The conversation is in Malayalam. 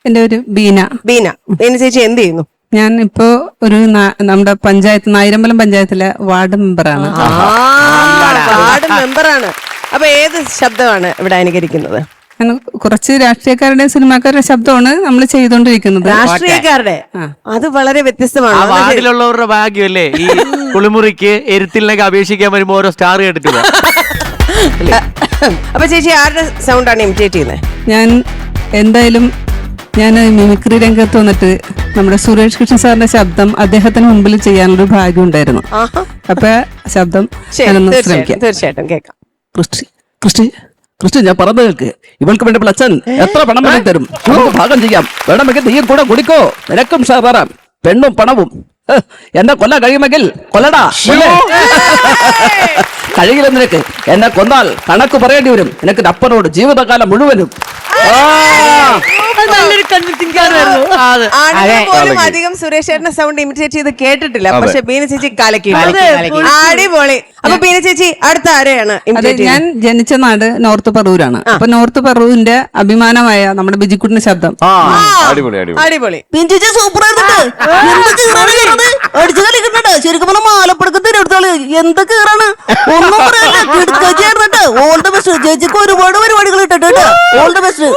എന്റെ ഒരു ബീന. ബീന ചേച്ചി എന്ത് ചെയ്യുന്നു? ഞാൻ ഇപ്പോ ഒരു നമ്മുടെ പഞ്ചായത്ത് നായിരമ്പലം പഞ്ചായത്തിലെ വാർഡ് മെമ്പറാണ്. വാർഡ് മെമ്പറാണ്. അപ്പൊ ഏത് ശബ്ദമാണ് ഇവിടെ അനുകരിക്കുന്നത്? കുറച്ച് രാഷ്ട്രീയക്കാരുടെയും സിനിമാക്കാരുടെ ശബ്ദമാണ് നമ്മൾ ചെയ്തോണ്ടിരിക്കുന്നത്. രാഷ്ട്രീയക്കാരുടെ അത് വളരെ വ്യത്യസ്തമാണ്. വാർഡിലുള്ളവരുടെ ഭാഗ്യമല്ലേ ഈ കുളിമുറിക്ക് എരുത്തിലേക്ക് അപേക്ഷിക്കാൻ വരുമ്പോ ഓരോ സ്റ്റാർ കേട്ടിട്ട്. അപ്പൊ ചേച്ചി ആരുടെ സൗണ്ടാണ് ഇമിറ്റേറ്റ് ചെയ്യുന്നത്? ഞാൻ എന്തായാലും മിമിക്രി രംഗത്ത് വന്നിട്ട് നമ്മുടെ സുരേഷ് കൃഷ്ണ സാറിന്റെ ശബ്ദം അദ്ദേഹത്തിന് മുമ്പിൽ ചെയ്യാനൊരു ഭാഗ്യം ഉണ്ടായിരുന്നു. അപ്പൊ ശബ്ദം തീർച്ചയായിട്ടും കേൾക്കാം. ക്രിസ്റ്റി, ഞാൻ പറഞ്ഞു കേൾക്ക്. ഇവൾക്ക് വേണ്ടി അച്ഛൻ എത്ര പണം വേണം തരും, നമുക്ക് ഭാഗം ചെയ്യാം. വേണമെങ്കിൽ നീയും കൂടെ കുടിക്കോ, നിനക്കും ഷെയർ തരാം. പെണ്ണും പണവും. എന്നെ കൊല്ലാൻ കഴിയുമെങ്കിൽ കൊല്ലടാ. കഴിയില്ല നിനക്ക്. എന്നെ കൊന്നാൽ കണക്ക് പറയേണ്ടി വരും നിനക്ക് അപ്പനോട് ജീവിതകാലം മുഴുവനും. പോലും അധികം സുരേഷ് ചേട്ടന്റെ സൗണ്ട് ഇമിറ്റേറ്റ് ചെയ്ത് കേട്ടിട്ടില്ല. പക്ഷെ ബീന ചേച്ചി കലക്കി. അടിപൊളി. അപ്പൊ ബീന ചേച്ചി അടുത്ത ആരെയാണ്? ഞാൻ ജനിച്ച നാട് നോർത്ത് പറവൂരാണ്. അപ്പൊ നോർത്ത് പറവൂരിന്റെ അഭിമാനമായ നമ്മുടെ ബിജിക്കുട്ടിന്റെ ശബ്ദം. അടിപൊളി. അടിച്ചു കളിക്കുന്നുണ്ട്. ശരിക്കും പറഞ്ഞ മാലപ്പടക്കം തിരുവടുത്താള് എന്ത് കീറാണ് ഒന്നും പറയല്ല. കിടക്കാച്ചിരുന്നിട്ട് ഓൾ ദ ബെസ്റ്റ്. ചേച്ചിക്ക് ഒരുപാട് പരിപാടികൾ ഇട്ടിട്ട് ഓൾ ദ ബെസ്റ്റ്.